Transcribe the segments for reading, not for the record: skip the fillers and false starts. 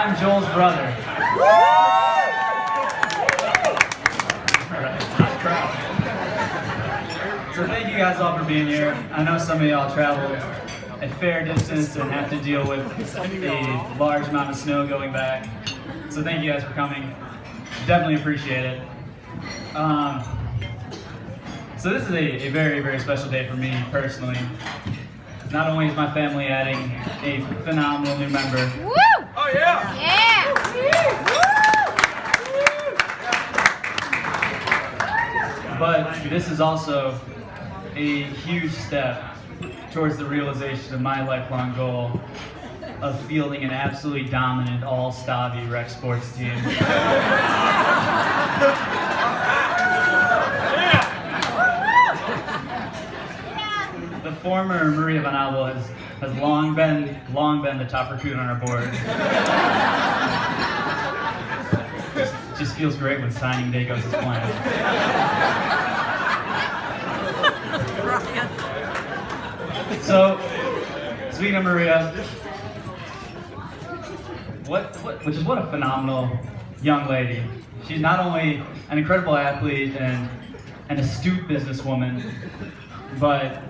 I'm Joel's brother. So thank you guys all for being here. I know some of y'all traveled a fair distance and have to deal with a large amount of snow going back. So thank you guys for coming. Definitely appreciate it. So this is a very, very special day for me personally. Not only is my family adding a phenomenal new member. Woo! Oh yeah! Yeah! But this is also a huge step towards the realization of my lifelong goal of fielding an absolutely dominant all-Stave rec sports team. The former Maria Van Abel has long been the top recruit on our board. Just feels great when signing day goes as planned. So, speaking of Maria, what a phenomenal young lady. She's not only an incredible athlete and an astute businesswoman, but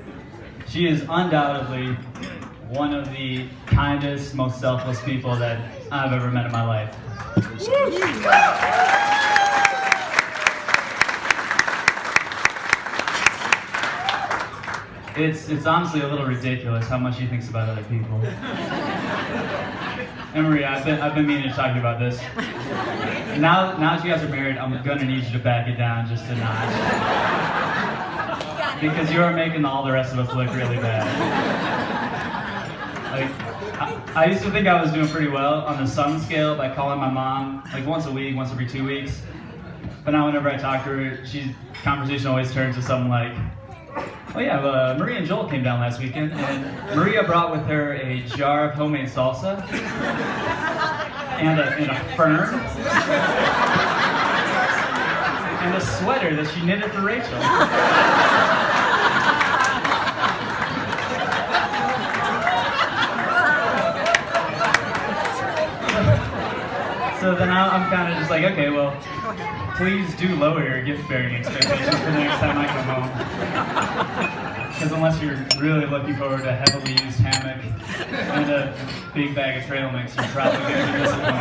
she is undoubtedly one of the kindest, most selfless people that I've ever met in my life. It's honestly a little ridiculous how much she thinks about other people. And Maria, I've been meaning to talk to you about this. Now that you guys are married, I'm gonna need you to back it down just a notch. Because you are making all the rest of us look really bad. Like, I used to think I was doing pretty well on the sun scale by calling my mom like once a week, once every 2 weeks. But now whenever I talk to her, conversation always turns to something like, oh yeah, Maria and Joel came down last weekend, and Maria brought with her a jar of homemade salsa and a fern and a sweater that she knitted for Rachel. So then I'm kind of just like, okay, well, please do lower your gift-bearing expectations for the next time I come home. Because unless you're really looking forward to a heavily used hammock and a big bag of trail mix, you're probably going to be disappointed.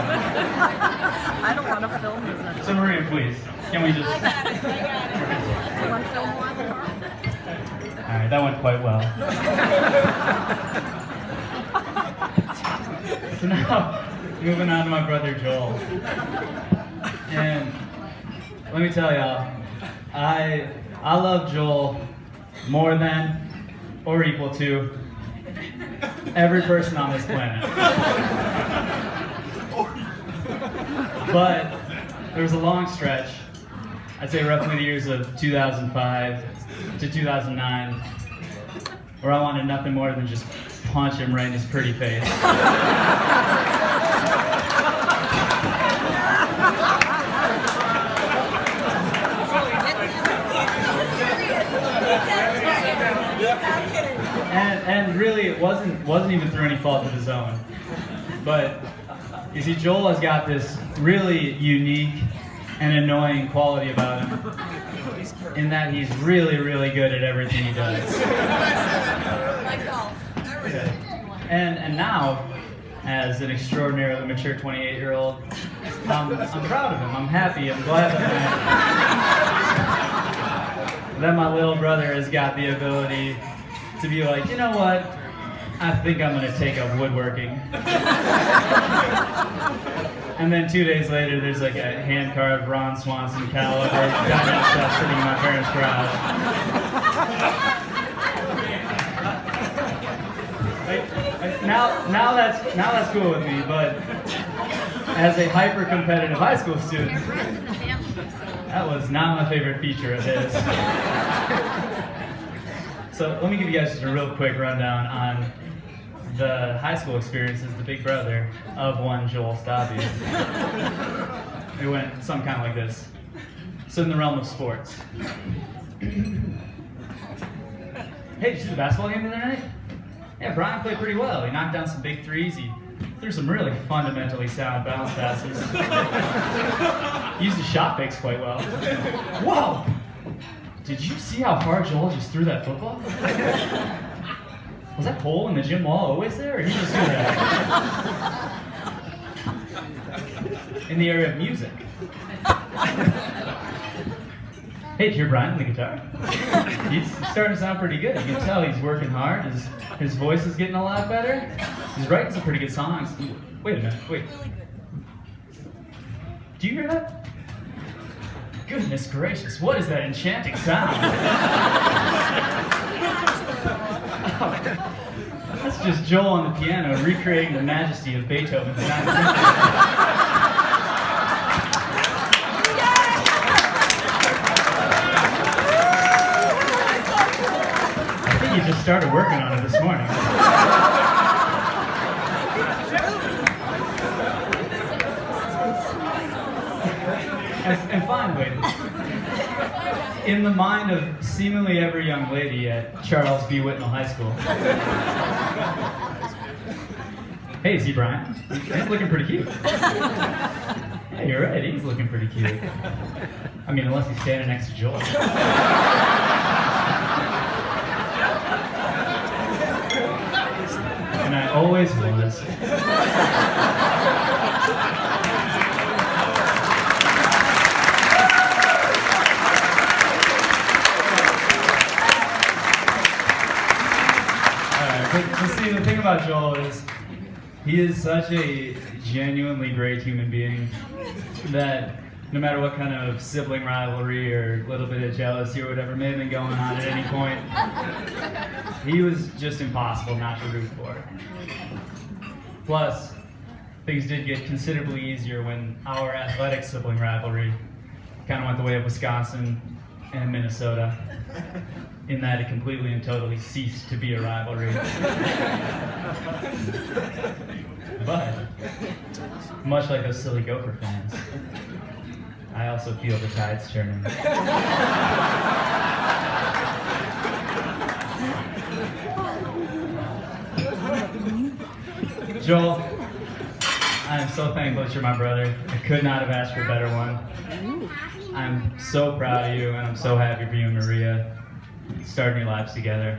I don't want to film this. So Maria, please, can we just... Do you want to film one? Alright, that went quite well. So now, moving on to my brother Joel. And let me tell y'all, I love Joel more than or equal to every person on this planet. But there was a long stretch, I'd say roughly the years of 2005 to 2009, where I wanted nothing more than just punch him right in his pretty face. And really, it wasn't even through any fault of his own. But you see, Joel has got this really unique and annoying quality about him, in that he's really, really good at everything he does. Like golf. And now, as an extraordinarily mature 28-year-old, I'm proud of him. I'm happy. I'm glad that my little brother has got the ability to be like, you know what? I think I'm going to take up woodworking. And then 2 days later, there's like a hand-carved Ron Swanson caliber diamond stuff sitting in my parents' garage. Now that's cool with me, but as a hyper-competitive high school student, that was not my favorite feature of his. So let me give you guys just a real quick rundown on the high school experience as the big brother of one Joel Stave. It went some kind of like this. So in the realm of sports. Hey, did you see the basketball game the other night? Yeah, Bryan played pretty well. He knocked down some big threes. He threw some really fundamentally sound bounce passes. Used his shot fakes quite well. Whoa! Did you see how far Joel just threw that football? Was that hole in the gym wall always there, or did he just do that? In the area of music. Hey, did you hear Bryan on the guitar? He's starting to sound pretty good. You can tell he's working hard. His voice is getting a lot better. He's writing some pretty good songs. Wait a minute, wait. Do you hear that? Goodness gracious, what is that enchanting sound? That's just Joel on the piano recreating the majesty of Beethoven's Ninth Symphony. You just started working on it this morning. And finally, in the mind of seemingly every young lady at Charles B. Whitnell High School. Hey, see Bryan? He's looking pretty cute. Yeah, you're right, he's looking pretty cute. I mean, unless he's standing next to Joel. And I always was. But see, the thing about Joel is he is such a genuinely great human being that no matter what kind of sibling rivalry or a little bit of jealousy or whatever may have been going on at any point, he was just impossible not to root for. Plus, things did get considerably easier when our athletic sibling rivalry kind of went the way of Wisconsin and Minnesota, in that it completely and totally ceased to be a rivalry. But, much like those silly Gopher fans, I also feel the tides turning. Joel, I am so thankful that you're my brother. I could not have asked for a better one. I'm so proud of you, and I'm so happy for you and Maria starting your lives together.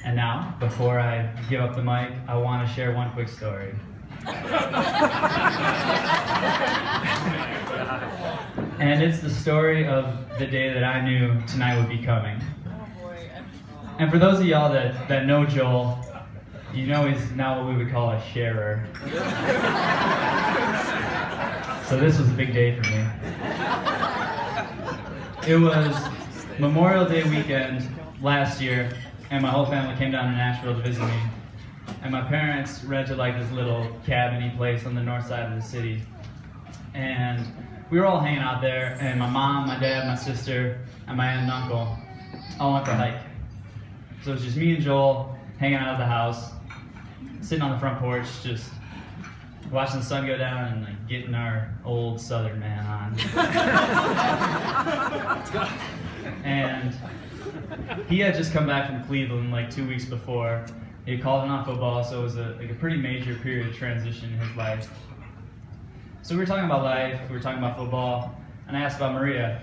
And now, before I give up the mic, I want to share one quick story. And it's the story of the day that I knew tonight would be coming. And for those of y'all that know Joel, you know he's now what we would call a sharer. So this was a big day for me. It was Memorial Day weekend last year, and my whole family came down to Nashville to visit me. And my parents rented like this little cabin-y place on the north side of the city. And we were all hanging out there, and my mom, my dad, my sister, and my aunt and uncle all went for a hike. So it was just me and Joel hanging out at the house, sitting on the front porch, just watching the sun go down and like getting our old Southern man on. And he had just come back from Cleveland like 2 weeks before. He had called in on football, so it was a pretty major period of transition in his life. So we were talking about life, we were talking about football, and I asked about Maria.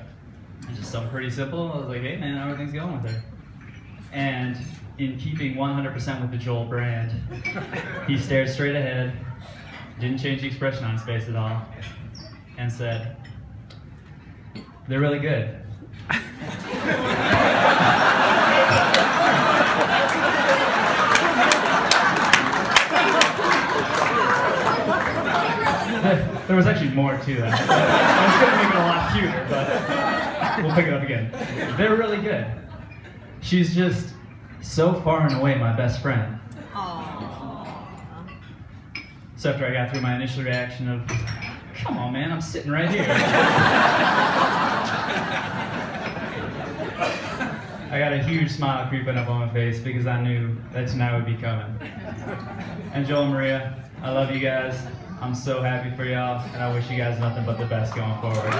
It's just something pretty simple. I was like, hey man, how everything's going with her? And in keeping 100% with the Joel brand, he stared straight ahead, didn't change the expression on his face at all, and said, they're really good. There was actually more to that. I was going to make it a lot cuter, but we'll pick it up again. They're really good. She's just so far and away my best friend. Aww. So after I got through my initial reaction of, come on man, I'm sitting right here. I got a huge smile creeping up on my face because I knew that tonight would be coming. And Joel and Maria, I love you guys. I'm so happy for y'all, and I wish you guys nothing but the best going forward.